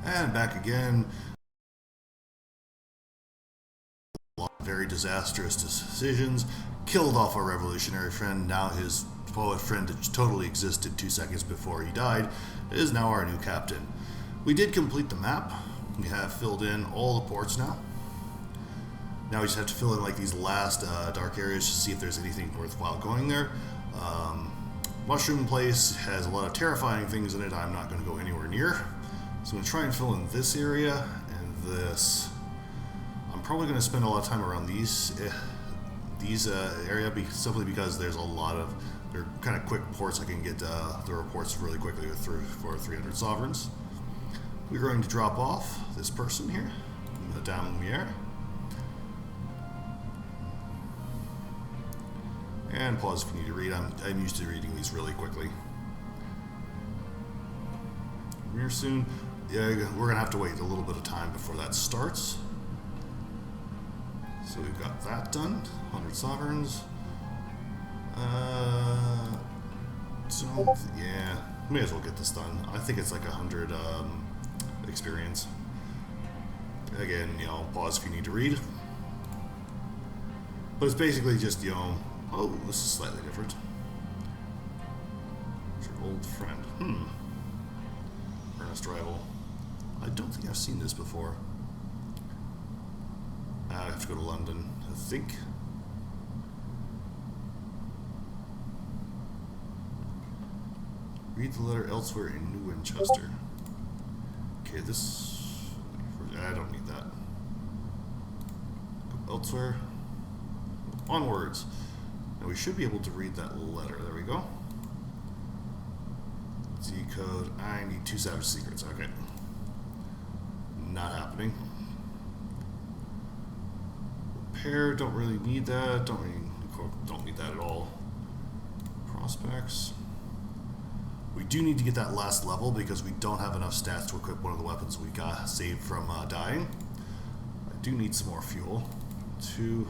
And back again. Very disastrous decisions. Killed off our revolutionary friend. Now his poet friend that totally existed 2 seconds before he died is now our new captain. We did complete the map. We have filled in all the ports now. Now we just have to fill in like these last dark areas to see if there's anything worthwhile going there. Mushroom Place has a lot of terrifying things in it I'm not going to go anywhere near. So I'm going to try and fill in this area and this. I'm probably going to spend a lot of time around these area simply because there's a lot of they're kind of quick ports. I can get the reports really quickly for 300 sovereigns. We're going to drop off this person here, Madame Lumiere, and pause if you need to read. I'm used to reading these really quickly. We're soon. Yeah, we're gonna have to wait a little bit of time before that starts. So we've got that done. 100 sovereigns. So yeah, may as well get this done. I think it's like 100 experience. Again, pause if you need to read. But it's basically just, oh, this is slightly different. It's your old friend. Ernest Rival. I don't think I've seen this before. I have to go to London, I think. Read the letter elsewhere in New Winchester. Okay, I don't need that. Go elsewhere. Onwards. Now we should be able to read that letter. There we go. Z code. I need 2 savage secrets. Okay. Not happening. Repair. Don't really need that. Don't need that at all. Prospects. We do need to get that last level because we don't have enough stats to equip one of the weapons we got saved from dying. I do need some more fuel. 2.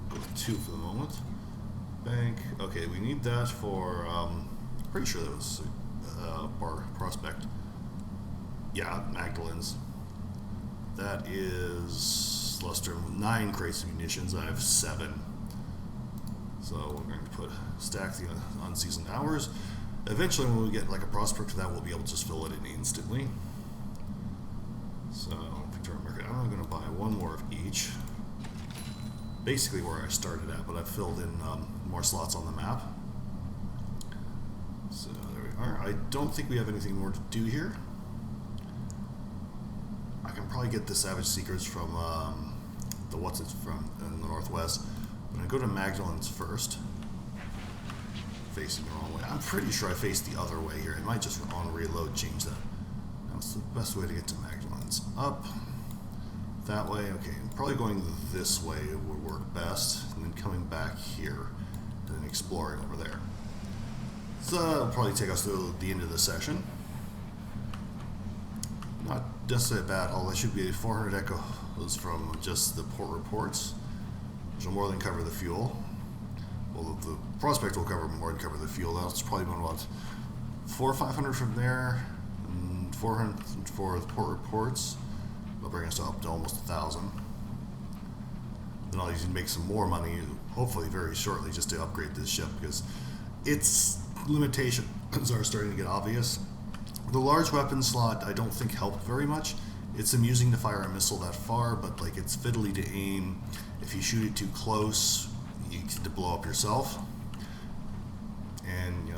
Go with 2 for the moment. Bank. Okay, we need that for. Pretty sure that was Bar Prospect. Yeah, Magdalene's. That is Lustrum. 9 crates of munitions. I have 7. So we're going to stack the unseasoned hours. Eventually, when we get like a prospect for that, we'll be able to just fill it in instantly. So Victoria Market. I'm going to buy 1 more of each. Basically where I started at, but I've filled in more slots on the map. So there we are. I don't think we have anything more to do here. I can probably get the Savage Seekers from from in the northwest. I'm going to go to Magdalene's first. Facing the wrong way. I'm pretty sure I faced the other way here. It might just on reload change that. That's the best way to get to Magdalene's. Up. That way. Okay. Probably going this way would work best. And then coming back here. And then exploring over there. So that'll probably take us to the end of the session. Not necessarily bad. All that should be 400 echoes from just the port reports, which will more than cover the fuel. Well, the prospect will more than cover the fuel. That's probably about 400 or 500 from there, and 400 for the port reports. They'll bring us up to almost 1,000. Then I'll usually make some more money, hopefully very shortly, just to upgrade this ship because its limitations are starting to get obvious. The large weapon slot I don't think helped very much. It's amusing to fire a missile that far, but like it's fiddly to aim. If you shoot it too close, you get to blow up yourself. And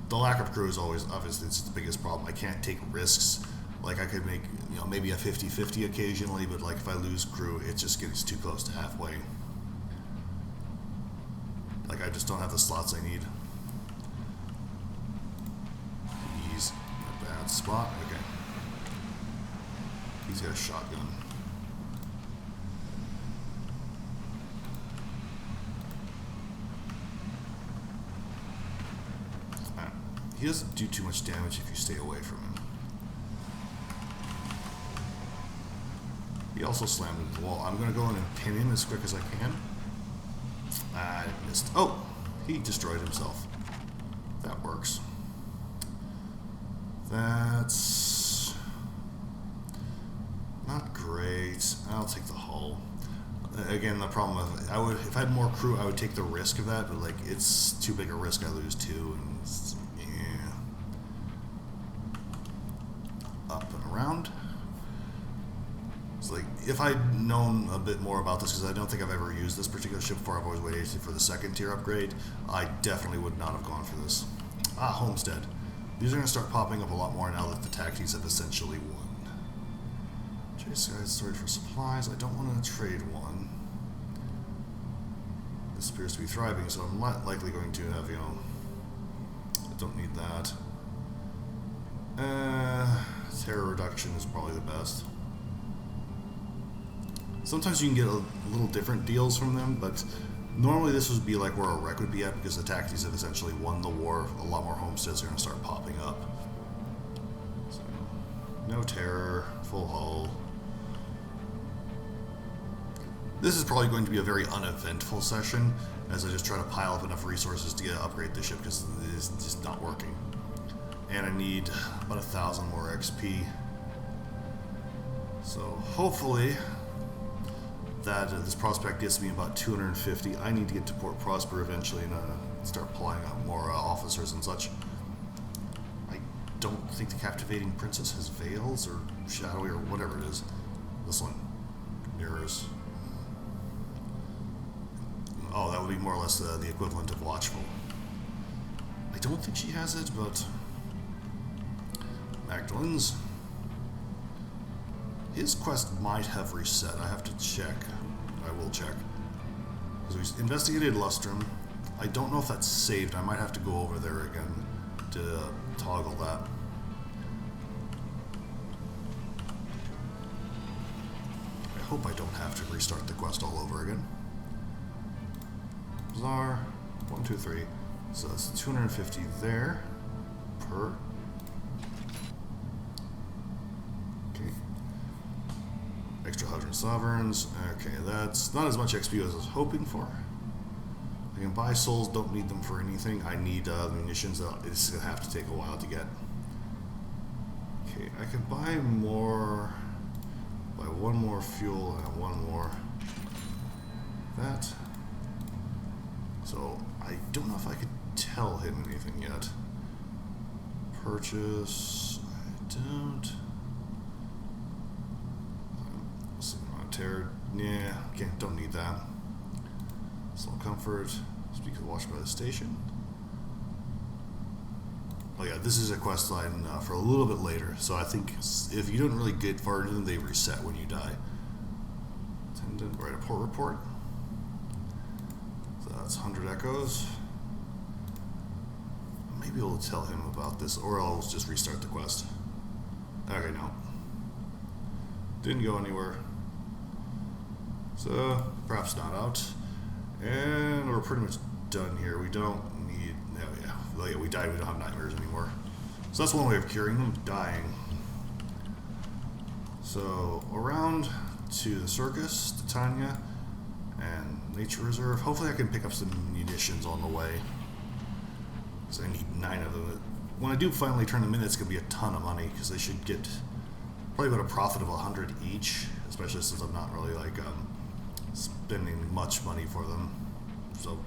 the lack of crew is always obviously it's the biggest problem. I can't take risks. Like I could make maybe a 50-50 occasionally, but like if I lose crew, it just gets too close to halfway. Like I just don't have the slots I need. He's in a bad spot. Okay. He's got a shotgun. He doesn't do too much damage if you stay away from him. He also slammed into the wall. I'm going to go in and pin him as quick as I can. I missed. Oh! He destroyed himself. That works. That's not great. I'll take the hull. Again, the problem of if I had more crew, I would take the risk of that, but like it's too big a risk. I lose two, and yeah, up and around. It's like if I'd known a bit more about this, because I don't think I've ever used this particular ship before. I've always waited for the second tier upgrade. I definitely would not have gone for this. Homestead. These are going to start popping up a lot more now that the tactics have essentially won. Chase guide storage for supplies. I don't want to trade one. This appears to be thriving, so I'm not likely going to have, I don't need that. Terror reduction is probably the best. Sometimes you can get a little different deals from them, but normally this would be like where a wreck would be at, because the tactics have essentially won the war. A lot more homesteads are going to start popping up. So, no terror, full hull. This is probably going to be a very uneventful session, as I just try to pile up enough resources to upgrade the ship, because it is just not working. And I need about 1,000 more XP. So hopefully that this prospect gets me about 250. I need to get to Port Prosper eventually and start pulling out more officers and such. I don't think the Captivating Princess has veils or shadowy or whatever it is. This one. Mirrors. Oh, that would be more or less the equivalent of Watchful. I don't think she has it, but Magdalen's. His quest might have reset. I have to check. I will check. Because we investigated Lustrum. I don't know if that's saved. I might have to go over there again to toggle that. I hope I don't have to restart the quest all over again. Bazaar. 1, 2, 3. So that's 250 there per. Extra 100 sovereigns. Okay, that's not as much XP as I was hoping for. I can buy souls, don't need them for anything. I need munitions that it's going to have to take a while to get. Okay, I can buy more. Buy one more fuel and one more. That. So, I don't know if I could tell him anything yet. Purchase. I don't. Terror, yeah, okay, don't need that. Soul Comfort, speak of Watch by the Station. Oh yeah, this is a quest line for a little bit later, so I think if you don't really get far into them, they reset when you die. Attendant, write a port report. So that's 100 echoes. Maybe we'll tell him about this, or I'll just restart the quest. Okay, no. Didn't go anywhere. So, perhaps not out. And we're pretty much done here. We don't need... Oh yeah, we died. We don't have nightmares anymore. So that's one way of curing them, dying. So, around to the circus, Titania, and Nature Reserve. Hopefully I can pick up some munitions on the way. Because I need 9 of them. When I do finally turn them in, it's going to be a ton of money, because they should get probably about a profit of 100 each, especially since I'm not really like spending much money for them. So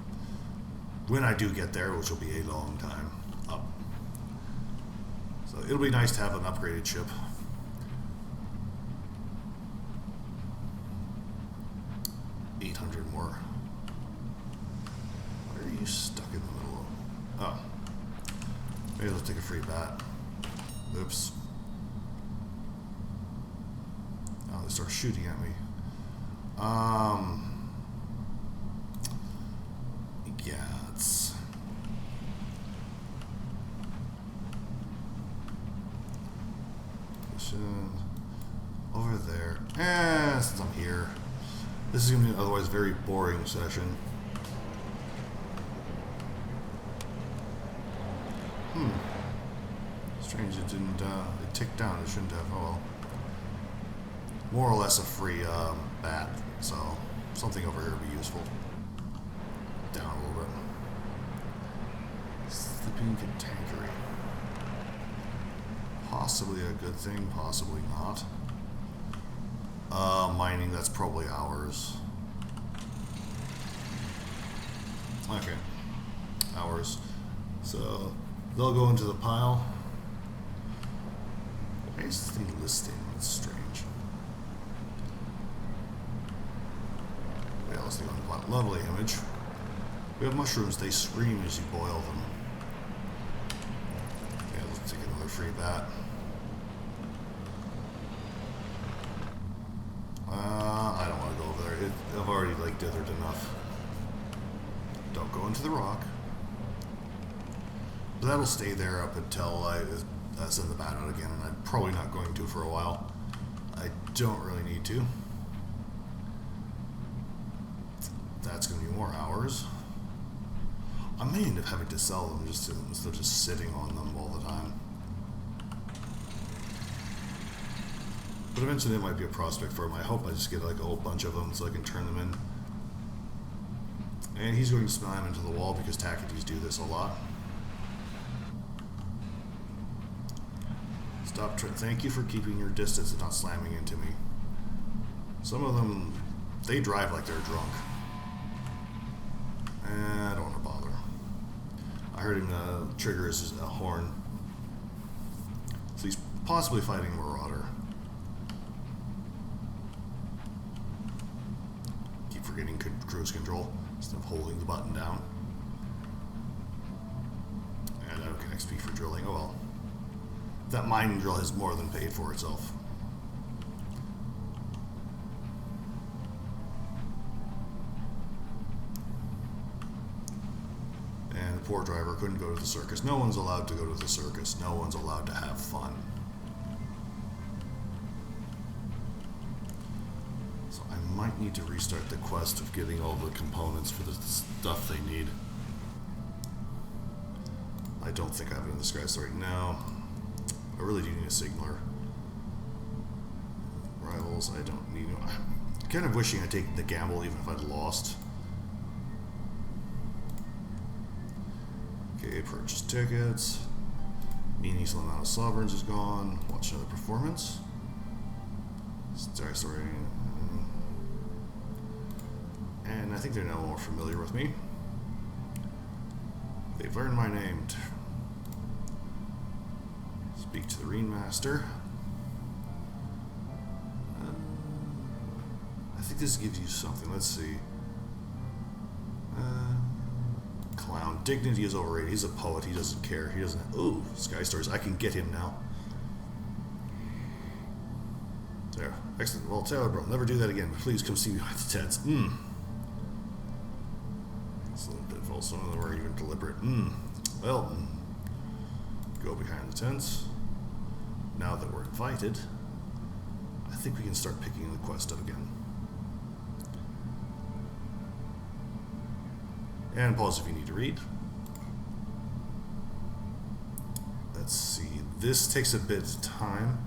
when I do get there, which will be a long time up, so it'll be nice to have an upgraded ship. $800 more. Why are you stuck in the middle of... Oh, maybe let's take a free bat. Oops. Oh, they start shooting at me. Yeah, it's... Over there. Since I'm here. This is going to be an otherwise very boring session. Strange it didn't, it ticked down. It shouldn't have. Oh well. More or less a free bat, so something over here would be useful. Down a little bit. Sleeping Cantankerous. possibly a good thing, possibly not. Mining, that's probably hours. Okay. Hours. So, they'll go into the pile. Why is this thing listing? It's strange. Yeah, let's think on the pile. Lovely image. We have mushrooms, they scream as you boil them. Yeah, let's take another free bat. I don't want to go over there. I've already, like, dithered enough. Don't go into the rock. But that'll stay there up until I send the bat out again, and I'm probably not going to for a while. I don't really need to. That's going to be more hours. I may end up having to sell them instead of just sitting on them all the time. But eventually there might be a prospect for them. I hope I just get like a whole bunch of them so I can turn them in. And he's going to slam into the wall because Tachytes do this a lot. Stop. Thank you for keeping your distance and not slamming into me. Some of them, they drive like they're drunk. I don't want to bother. I heard him trigger his horn. So he's possibly fighting a marauder. Keep forgetting cruise control instead of holding the button down. And I don't get XP for drilling. Oh well. That mining drill has more than paid for itself. And the poor driver couldn't go to the circus. No one's allowed to go to the circus. No one's allowed to have fun. So I might need to restart the quest of getting all the components for the stuff they need. I don't think I have it in the sky story now. I really do need a signaler. Rivals, I don't need. I'm kind of wishing I'd taken the gamble even if I'd lost. Okay, purchase tickets. Meaningful amount of sovereigns is gone. Watch another performance. Sorry. And I think they're now more familiar with me. They've learned my name. Speak to the Ringmaster. I think this gives you something. Let's see. Clown. Dignity is overrated. He's a poet. He doesn't care. He doesn't. Ooh, Sky Stories. I can get him now. There. Excellent. Well, Taylor, bro, never do that again. But please come see me behind the tents. It's a little bit false. Some of them are even deliberate. Well, go behind the tents. Now that we're invited, I think we can start picking the quest up again. And pause if you need to read. Let's see. This takes a bit of time.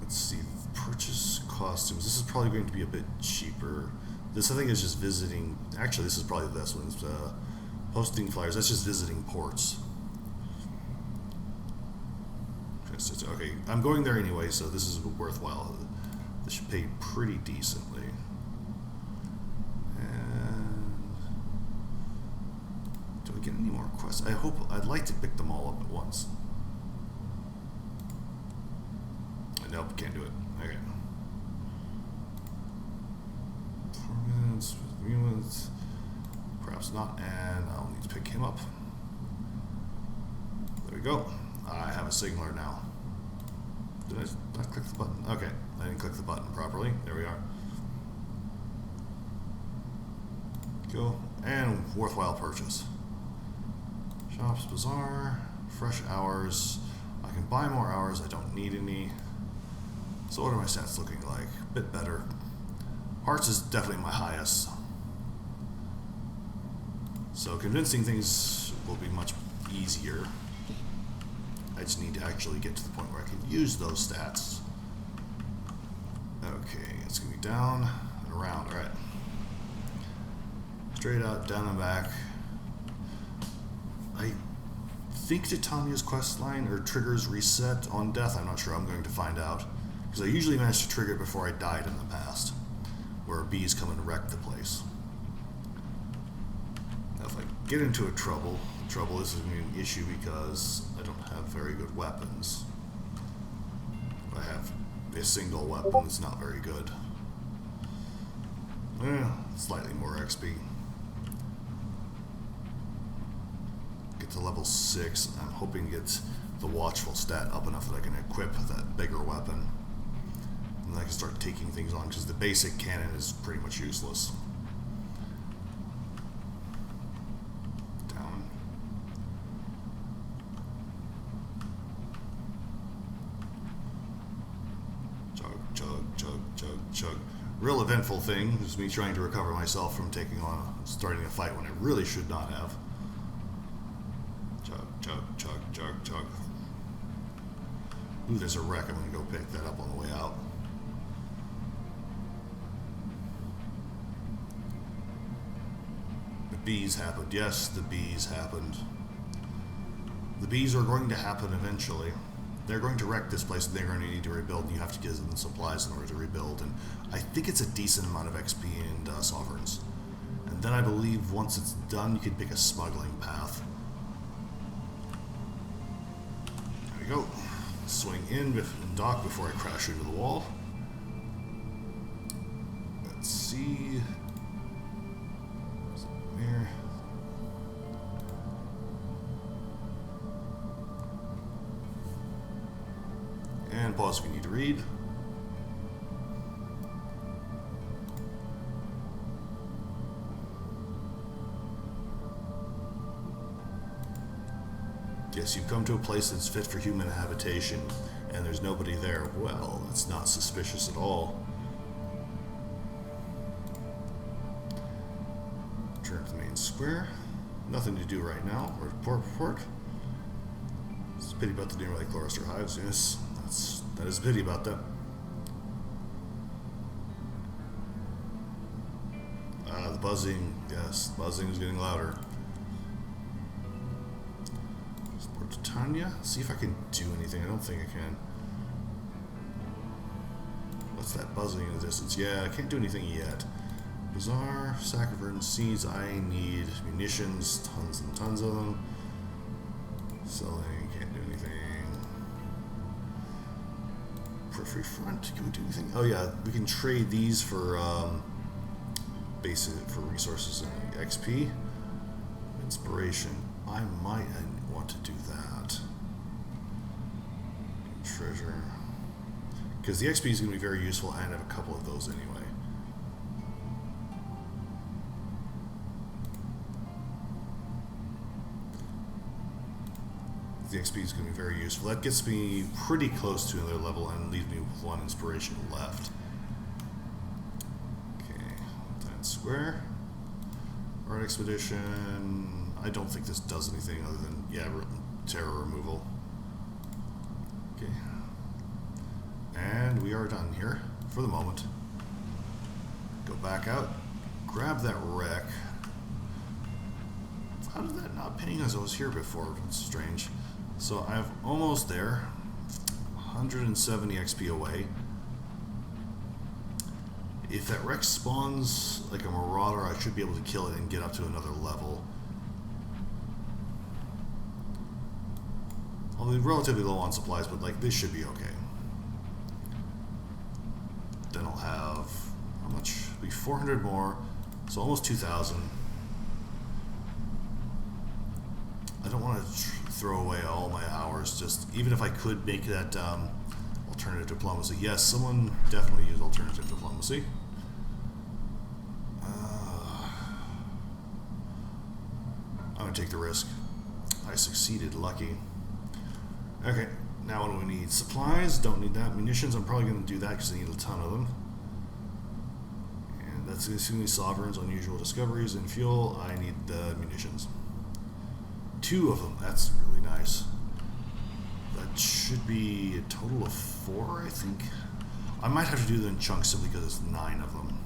Let's see. Purchase costumes. This is probably going to be a bit cheaper. This, I think, is just visiting. Actually, this is probably the best one. Posting flyers. That's just visiting ports. Okay, I'm going there anyway, so this is worthwhile. This should pay pretty decently. And do we get any more quests? I'd like to pick them all up at once. Nope, can't do it. Okay. Performance. Perhaps not, and I'll need to pick him up. There we go. I have a signaler now. Did I not click the button? Okay, I didn't click the button properly. There we are. Go. And worthwhile purchase. Shops, Bazaar, fresh hours. I can buy more hours, I don't need any. So what are my stats looking like? A bit better. Hearts is definitely my highest. So convincing things will be much easier. I just need to actually get to the point where I can use those stats. Okay, it's going to be down and around. All right. Straight out, down and back. I think Titania's quest line or triggers reset on death. I'm not sure. I'm going to find out. Because I usually manage to trigger it before I died in the past, where bees come and wreck the place. Now if I get into a trouble, this is going to be an issue because I don't have very good weapons. I have a single weapon that's not very good. Slightly more XP. Get to level 6. I'm hoping to get the watchful stat up enough that I can equip that bigger weapon. And then I can start taking things on, because the basic cannon is pretty much useless. Down. Chug, chug, chug, chug, chug. Real eventful thing is me trying to recover myself from starting a fight when I really should not have. Chug, chug, chug, chug, chug. Ooh, there's a wreck. I'm going to go pick that up on the way out. The bees happened. Yes, the bees happened. The bees are going to happen eventually. They're going to wreck this place, and they're going to need to rebuild, and you have to give them supplies in order to rebuild. And I think it's a decent amount of XP and sovereigns. And then I believe once it's done, you can pick a smuggling path. There we go. Swing in and dock before I crash into the wall. Let's see. There. And pause if you need to read. Yes, you've come to a place that's fit for human habitation, and there's nobody there. Well, that's not suspicious at all. Turn to the main square. Nothing to do right now. We're at port report. It's a pity about the nearby Cloister hives. Yes, that is a pity about that. The buzzing. Yes, the buzzing is getting louder. Port Titania. See if I can do anything. I don't think I can. What's that buzzing in the distance? Yeah, I can't do anything yet. Bazaar, Sacrifice seeds. I need munitions, tons and tons of them. Selling, can't do anything. Periphery front, can we do anything? Oh yeah, we can trade these for for resources and XP. Inspiration. I might want to do that. Treasure. Because the XP is going to be very useful, and I have a couple of those anyway. The XP is going to be very useful. That gets me pretty close to another level and leaves me with 1 inspiration left. Okay, Times Square. Art Expedition. I don't think this does anything other than, yeah, terror removal. Okay. And we are done here for the moment. Go back out. Grab that wreck. How did that not ping as I was here before? It's strange. So I'm almost there, 170 XP away. If that wreck spawns like a marauder, I should be able to kill it and get up to another level. I'll be relatively low on supplies, but like this should be okay. Then I'll have, how much? It'll be 400 more, so almost 2,000. I don't want to throw away all my hours, just even if I could make that alternative diplomacy. Yes, someone definitely use alternative diplomacy. I'm going to take the risk. I succeeded, lucky. Okay, now what do we need? Supplies, don't need that. Munitions, I'm probably going to do that because I need a ton of them. And that's assuming sovereigns, unusual discoveries, and fuel. I need the munitions. 2 of them, that's really nice. That should be a total of 4, I think. I might have to do them in chunks simply because it's 9 of them.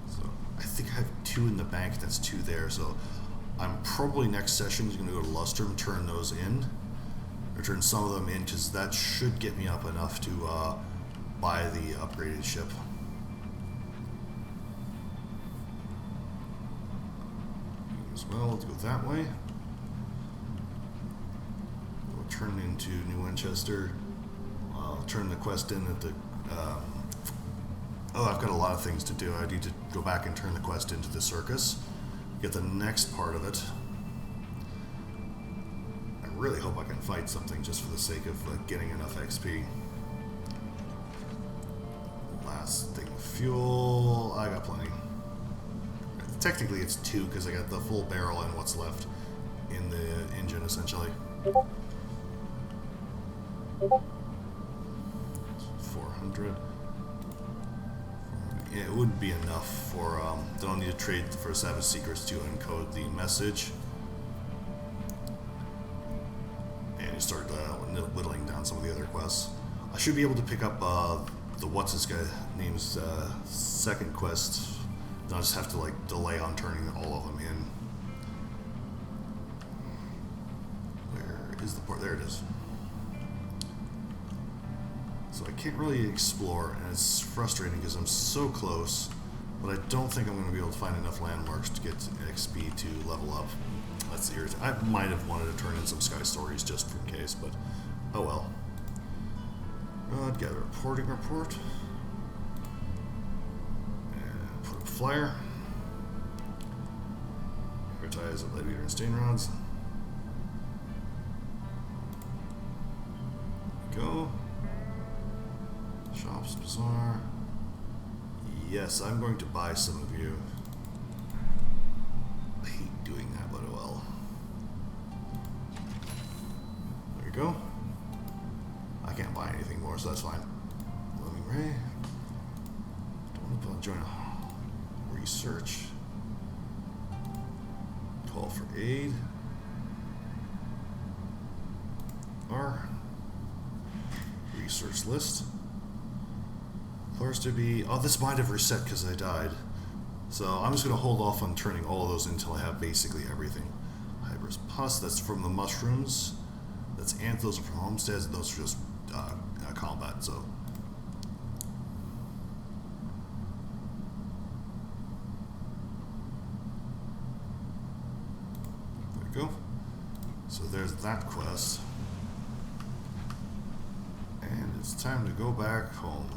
So 2 in the bank, that's 2 there. So I'm probably next session is going to go to Lustrum, turn those in, or turn some of them in, because that should get me up enough to buy the upgraded ship. As well, let's go that way. We'll turn into New Winchester. I'll turn the quest in at the. I've got a lot of things to do. I need to go back and turn the quest into the circus. Get the next part of it. I really hope I can fight something just for the sake of getting enough XP. Last thing, fuel. I got plenty. Technically it's 2 because I got the full barrel and what's left in the engine essentially. 400. Yeah, it wouldn't be enough for, don't need to trade for Savage Secrets to encode the message. And you start whittling down some of the other quests. I should be able to pick up the what's this guy name's second quest. Then I'll just have to like delay on turning all of them in. Where is the port? There it is. So I can't really explore, and it's frustrating because I'm so close, but I don't think I'm going to be able to find enough landmarks to get XP to level up. That's irritating. I might have wanted to turn in some Sky Stories just in case, but oh well. Gather a porting report. And put up a flyer. Advertise at Lead Beater and Stain Rods. Go. Shops, Bazaar. Yes, I'm going to buy some of you. I hate doing that, but oh well. There you go. I can't buy anything more, so that's fine. Living Ray. Don't want to join a research. Call for aid. R. Research list. Close to be. Oh, this might have reset because I died. So I'm just going to hold off on turning all of those until I have basically everything. Hybris Pus, that's from the mushrooms. That's those are from homesteads. Those are just combat. So there we go. So there's that quest, and it's time to go back home.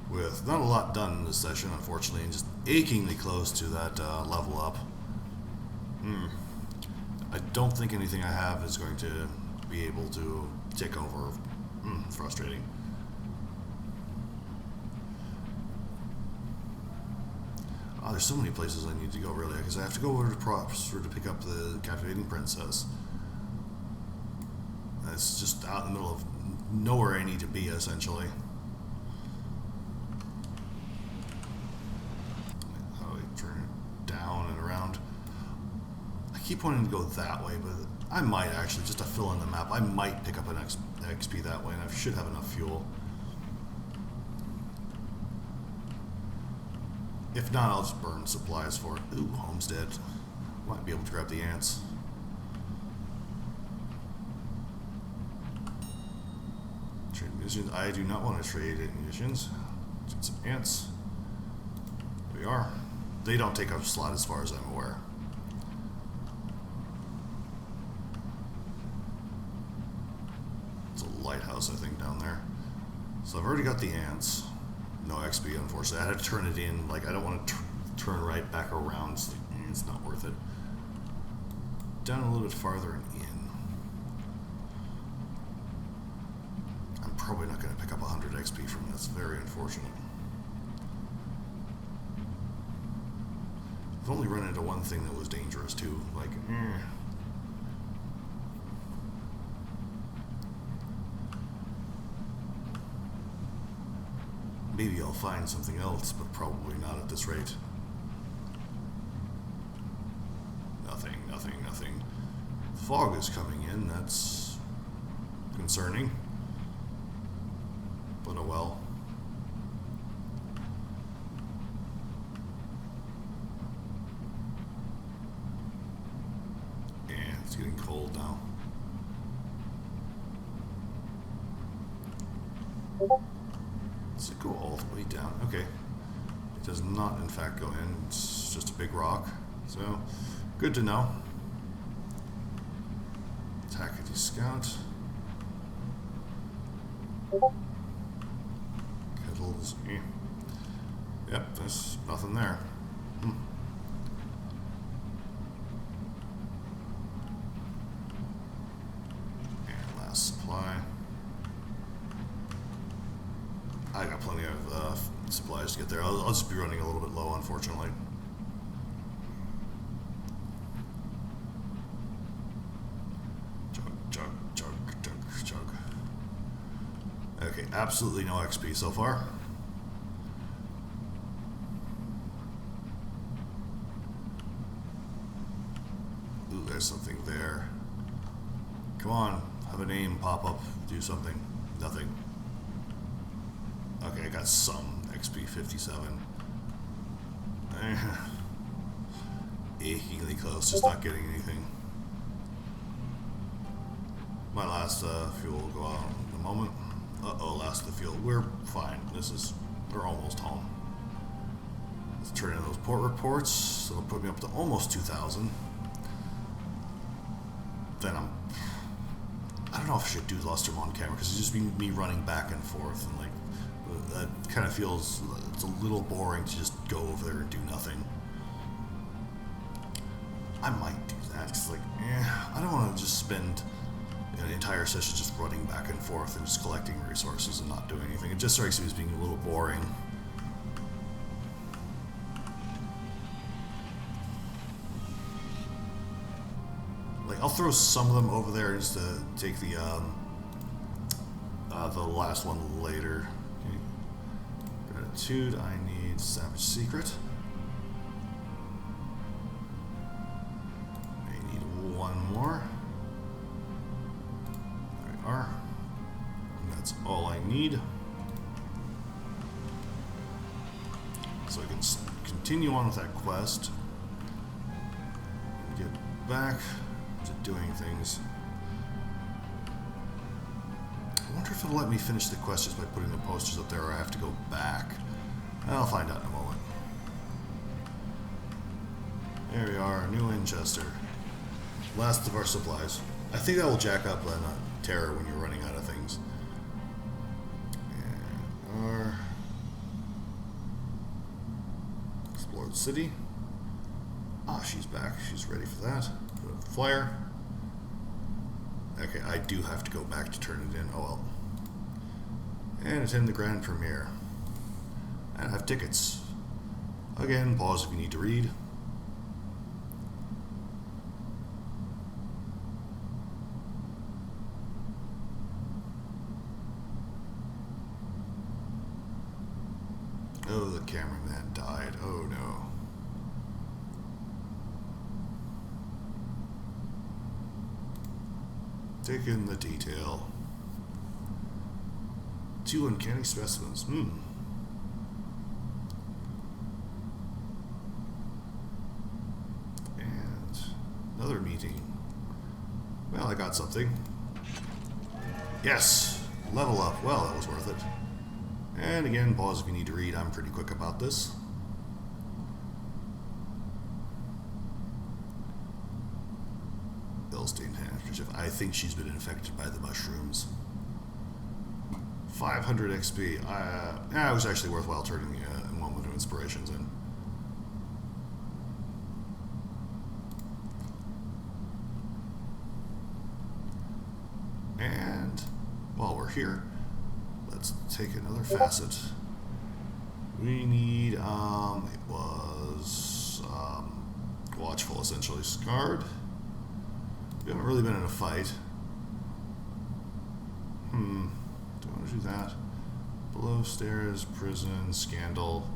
With not a lot done in this session, unfortunately, and just achingly close to that level up. I don't think anything I have is going to be able to take over. Frustrating. Oh, there's so many places I need to go, really, because I have to go over to Props to pick up the Captivating Princess. It's just out in the middle of nowhere I need to be, essentially. I keep wanting to go that way, but I might actually, just to fill in the map, I might pick up an XP that way, and I should have enough fuel. If not, I'll just burn supplies for it. Ooh, Homestead. Might be able to grab the ants. Trade munitions. I do not want to trade munitions. Get some ants. There we are. They don't take up a slot as far as I'm aware. Lighthouse, I think, down there. So I've already got the ants. No XP, unfortunately. I had to turn it in. Like, I don't want to turn right back around. It's, like, it's not worth it. Down a little bit farther and in. I'm probably not going to pick up 100 XP from this. Very unfortunate. I've only run into one thing that was dangerous, too. Like, maybe I'll find something else, but probably not at this rate. Nothing, nothing, nothing. Fog is coming in, that's concerning. But oh well. getting cold now. Does it go all the way down? Okay. It does not, in fact, go in. It's just a big rock. So, good to know. Tackety Scout. Kettles. Yep, there's nothing there. And last supply. I got plenty of supplies to get there. I'll just be running a little bit low, unfortunately. Chug. Okay, absolutely no XP so far. Ooh, there's something there. Come on, have a name pop up, do something. Nothing. Okay, I got some XP 57. Achingly close, just not getting anything. My last fuel will go out in a moment. Uh-oh, last of the fuel. We're fine. We're almost home. Let's turn in those port reports. So it'll put me up to almost 2,000. Then I don't know if I should do Lusterm on camera because it's just me running back and forth, and like that kind of feels, it's a little boring to just go over there and do nothing. I might do that because I don't want to just spend an entire session just running back and forth and just collecting resources and not doing anything. It just strikes me as being a little boring. Like, I'll throw some of them over there just to take the last one later. Okay. Gratitude, I need Savage Secret. I need one more. There we are. And that's all I need. So I can continue on with that quest. Get back to doing things. I wonder if it'll let me finish the quest just by putting the posters up there, or I have to go back. I'll find out in a moment. There we are, New Winchester. Last of our supplies. I think that will jack up terror when you're running out of things. And our Explored City. Ah, she's back. She's ready for that. Flyer. Okay, I do have to go back to turn it in. Oh well. And attend the grand premiere. And have tickets. Again, pause if you need to read. Oh, the cameraman died. Oh no. Take in the detail. 2 uncanny specimens. And another meeting. Well, I got something. Yes! Level up. Well, that was worth it. And again, pause if you need to read. I'm pretty quick about this. Ill-stained handkerchief. I think she's been infected by the mushrooms. 500 XP. It was actually worthwhile turning the Moment of Inspirations in. And while we're here, let's take another facet. We need, it was watchful, essentially. Scarred. We haven't really been in a fight. Do I want to do that? Below stairs, prison, scandal.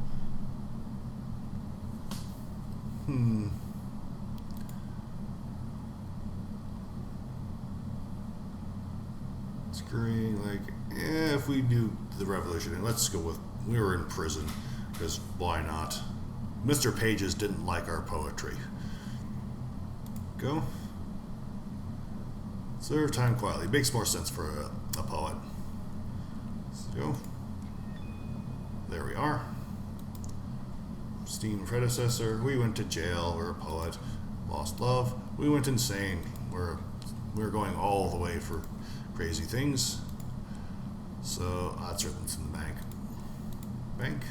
Screen, like, if we do the revolution, and let's go with, we were in prison, because why not? Mr. Pages didn't like our poetry. Go. Serve time quietly. Makes more sense for a poet. Let's go. There we are. Steam predecessor. We went to jail. We're a poet. Lost love. We went insane. We're going all the way for crazy things. So that's written in the bank. Bank.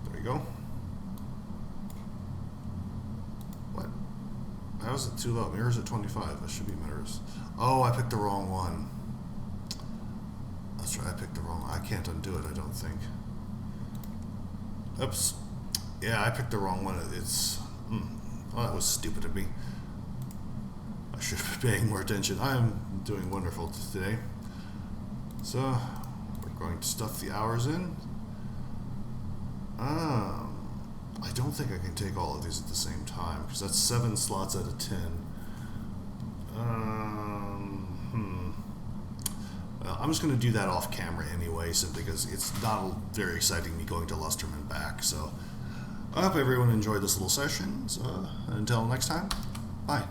There we go. What? How is it too low? Mirrors at 25. That should be mirrors. Oh, I picked the wrong one. That's right, I picked the wrong one. I can't undo it, I don't think. Oops. Yeah, I picked the wrong one. It's... Oh, that was stupid of me. I should have been paying more attention. I'm doing wonderful today. So, we're going to stuff the hours in. I don't think I can take all of these at the same time, because that's 7 slots out of 10. Well, I'm just going to do that off camera anyway, simply because it's not very exciting me going to Lusterman and back. So, I hope everyone enjoyed this little session. So, until next time, bye.